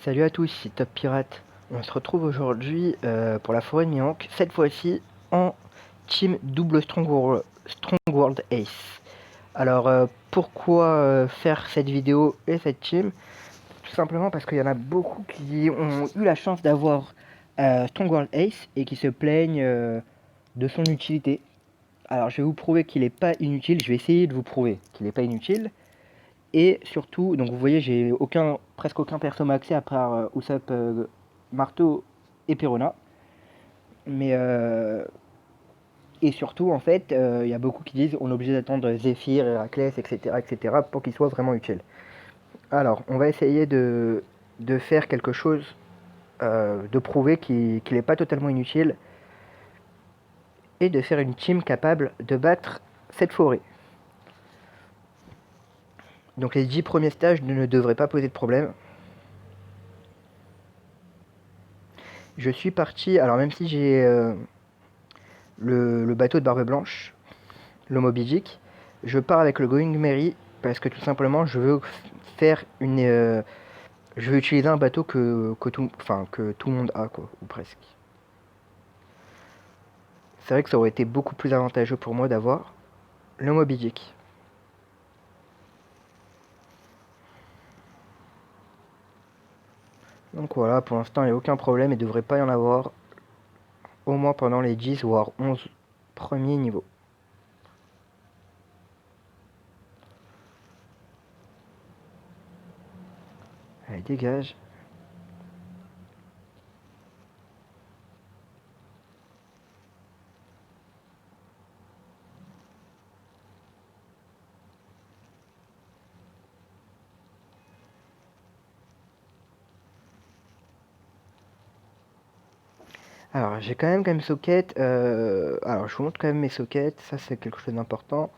Salut à tous, c'est Top Pirate. On se retrouve aujourd'hui pour la forêt de Mianque, cette fois-ci en team double Strong World Ace. Alors pourquoi faire cette vidéo et cette team? Tout simplement parce qu'il y en a beaucoup qui ont eu la chance d'avoir Strong World Ace et qui se plaignent de son utilité. Alors je vais vous prouver qu'il n'est pas inutile, je vais essayer de vous prouver qu'il n'est pas inutile. Et surtout, donc vous voyez, j'ai presque aucun perso maxé à part Usopp, Marteau et Perona. Mais et surtout, en fait, il y a beaucoup qui disent on est obligé d'attendre Zephyr, Héraclès, etc., pour qu'il soit vraiment utile. Alors, on va essayer de faire quelque chose, de prouver qu'il n'est pas totalement inutile, et de faire une team capable de battre cette forêt. Donc les 10 premiers stages ne devraient pas poser de problème. Je suis parti, alors même si j'ai le bateau de Barbe Blanche, le Moby Dick, je pars avec le Going Merry parce que tout simplement je veux faire une, je veux utiliser un bateau que tout le monde a, quoi, ou presque. C'est vrai que ça aurait été beaucoup plus avantageux pour moi d'avoir le Moby Dick. Donc voilà, pour l'instant il n'y a aucun problème et il ne devrait pas y en avoir, au moins pendant les 10 voire 11 premiers niveaux. Allez, dégage. Alors j'ai quand même socket. Alors je vous montre quand même mes sockets, ça c'est quelque chose d'important.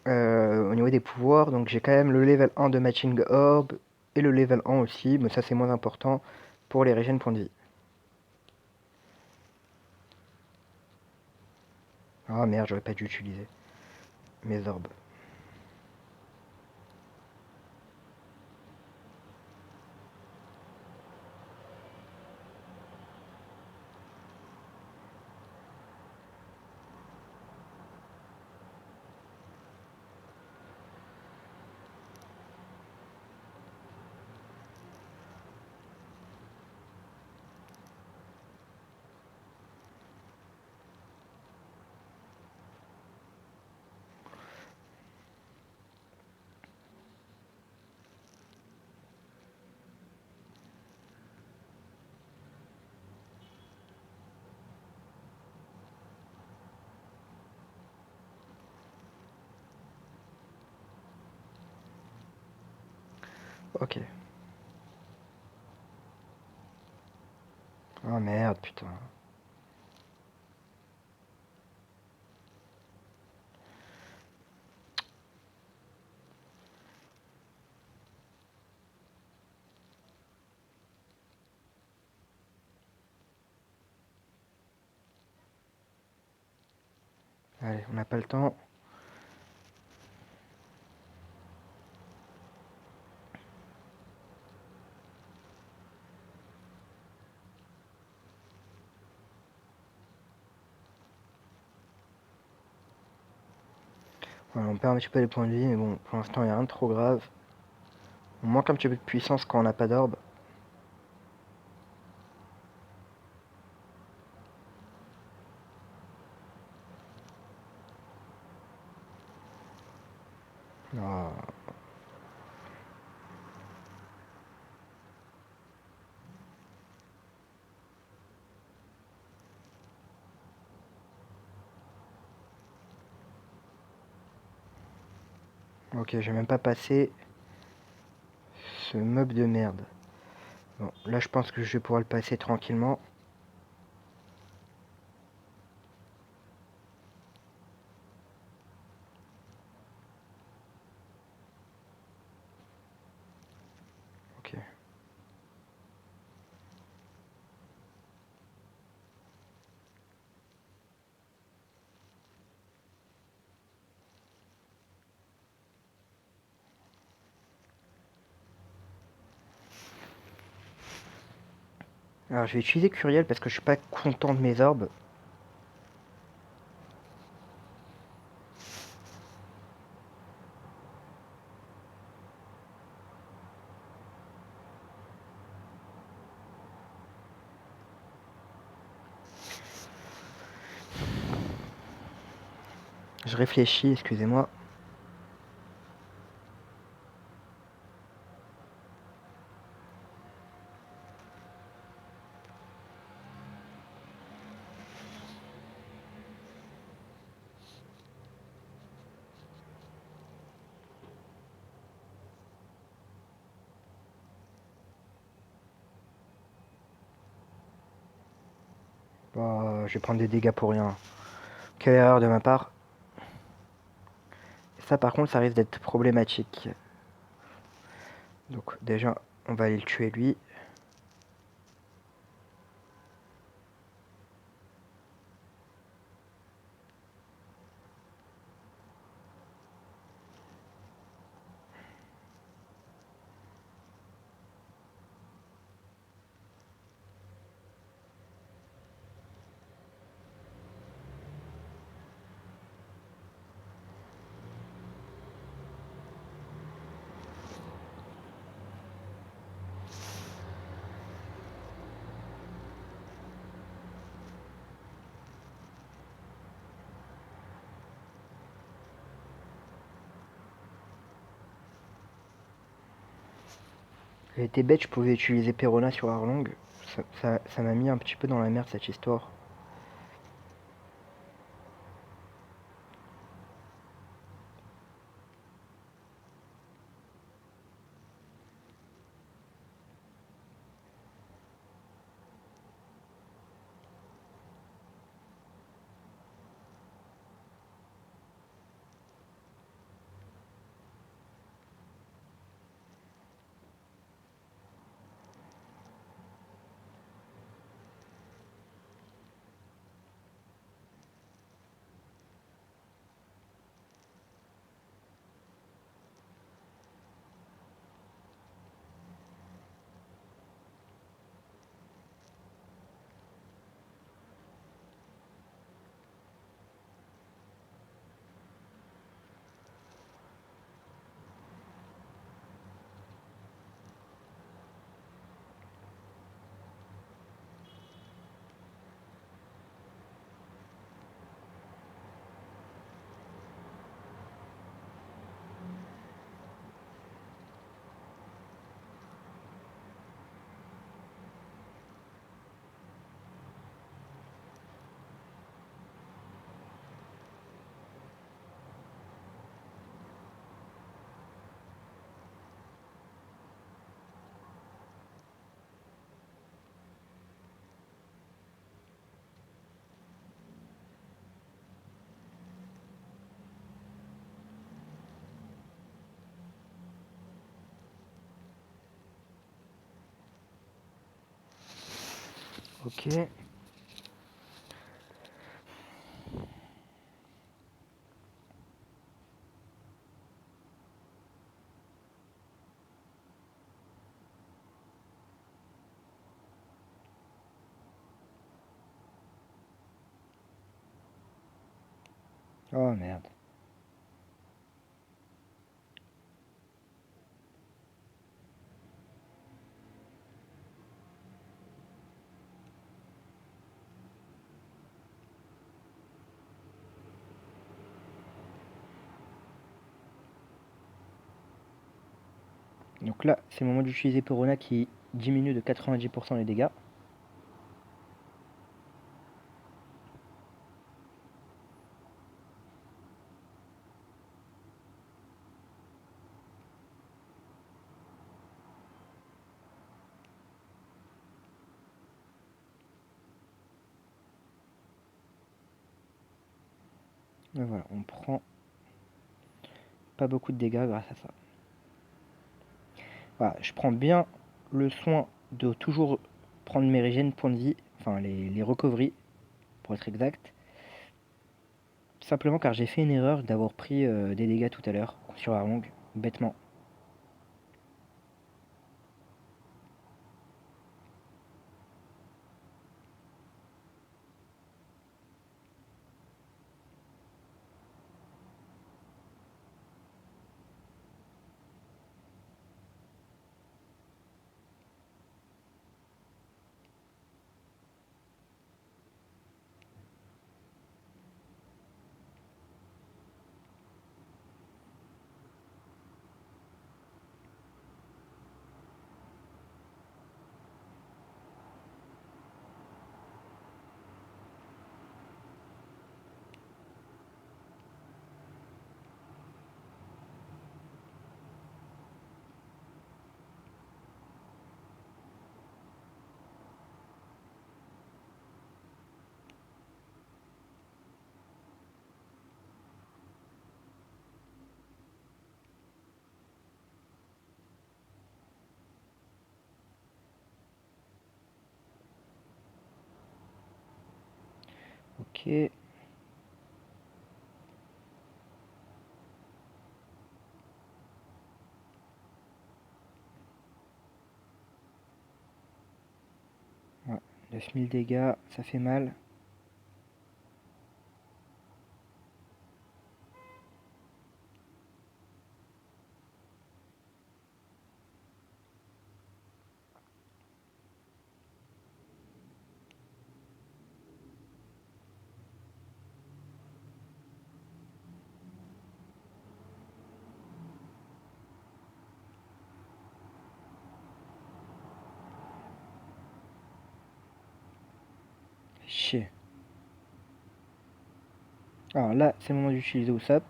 Au niveau des pouvoirs, donc j'ai quand même le level 1 de Matching Orb et le level 1 aussi, mais ça c'est moins important pour les régènes points de vie. Ah merde, j'aurais pas dû utiliser mes orbes. Ok. Ah merde, putain. Allez, on n'a pas le temps. Voilà, on perd un petit peu les points de vie, mais bon, pour l'instant il n'y a rien de trop grave. On manque un petit peu de puissance quand on n'a pas d'orbe. Ah. Ok, j'ai même pas passé ce mob de merde. Bon, là je pense que je vais pouvoir le passer tranquillement. Ok. Alors je vais utiliser Curiel parce que je suis pas content de mes orbes. Je réfléchis, excusez-moi. Bon, je vais prendre des dégâts pour rien. Quelle erreur de ma part. Ça par contre ça risque d'être problématique. Donc déjà on va aller le tuer lui. J'ai été bête, je pouvais utiliser Perona sur Arlong. Ça m'a mis un petit peu dans la merde cette histoire. Ok. Oh merde. Donc là, c'est le moment d'utiliser Perona qui diminue de 90% les dégâts. Et voilà, on prend pas beaucoup de dégâts grâce à ça. Voilà, je prends bien le soin de toujours prendre mes régènes points de vie, enfin les recoveries pour être exact. Simplement car j'ai fait une erreur d'avoir pris des dégâts tout à l'heure sur Arlong, bêtement. Ok. Ouais, 9000 dégâts, ça fait mal. Chier. Alors là, c'est le moment d'utiliser Usopp.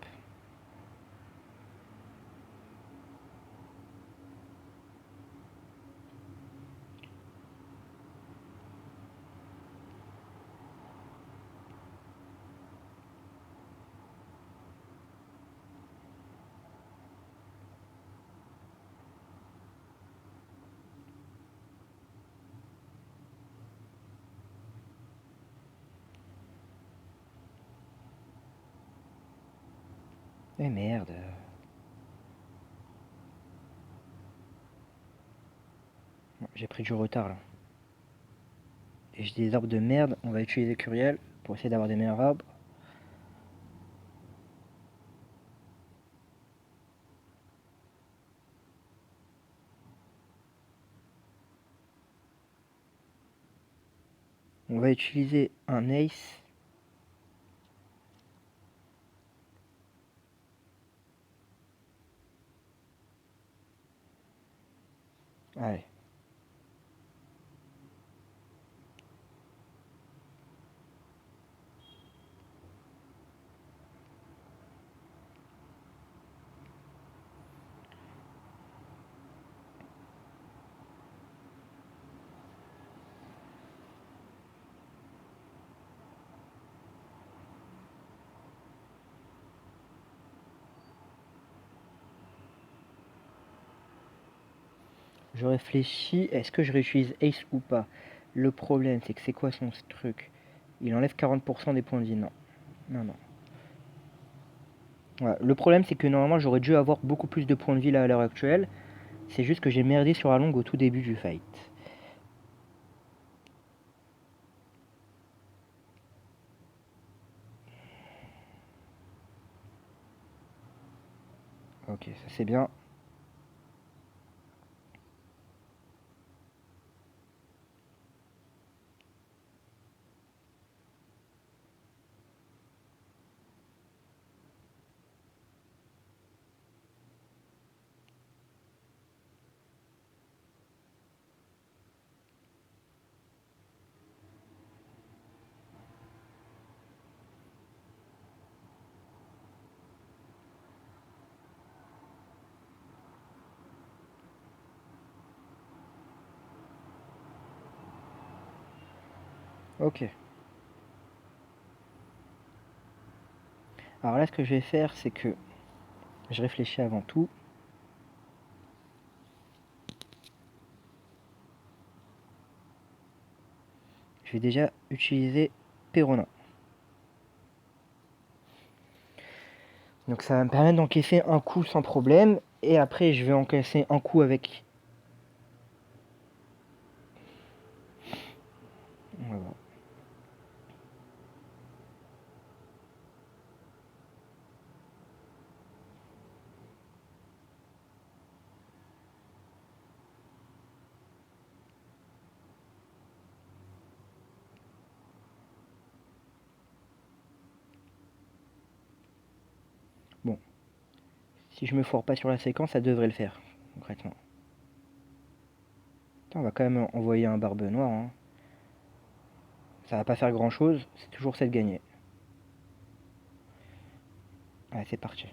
Eh merde. J'ai pris du retard là. Et j'ai des arbres de merde, on va utiliser Curiel pour essayer d'avoir des meilleurs arbres. On va utiliser un Ace. Allez. Je réfléchis, est-ce que je réutilise Ace ou pas? Le problème, c'est que c'est quoi son truc? Il enlève 40% des points de vie. Non, non, non. Ouais, le problème, c'est que normalement, j'aurais dû avoir beaucoup plus de points de vie là à l'heure actuelle. C'est juste que j'ai merdé sur la longue au tout début du fight. Ok, ça c'est bien. Ok. Alors là, ce que je vais faire, c'est que je réfléchis avant tout. Je vais déjà utiliser Perona. Donc ça va me permettre d'encaisser un coup sans problème. Et après, je vais encaisser un coup avec... Voilà. Bon, si je me foire pas sur la séquence, ça devrait le faire, concrètement. Putain, on va quand même envoyer un barbe noire. Hein. Ça va pas faire grand chose, c'est toujours 7 gagnés. Allez, c'est parti.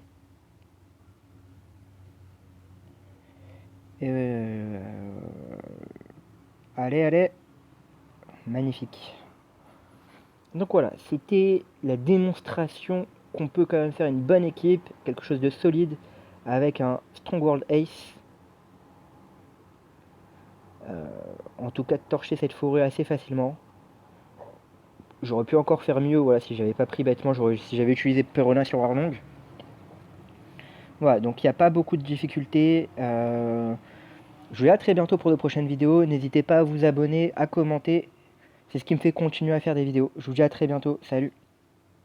Allez, allez. Magnifique. Donc voilà, c'était la démonstration qu'on peut quand même faire une bonne équipe, quelque chose de solide, avec un Strong World Ace. En tout cas, de torcher cette forêt assez facilement. j'aurais pu encore faire mieux, voilà, si j'avais pas pris bêtement, si j'avais utilisé Perona sur Arlong. Voilà, donc il n'y a pas beaucoup de difficultés. Je vous dis à très bientôt pour de prochaines vidéos. N'hésitez pas à vous abonner, à commenter. C'est ce qui me fait continuer à faire des vidéos. Je vous dis à très bientôt. Salut!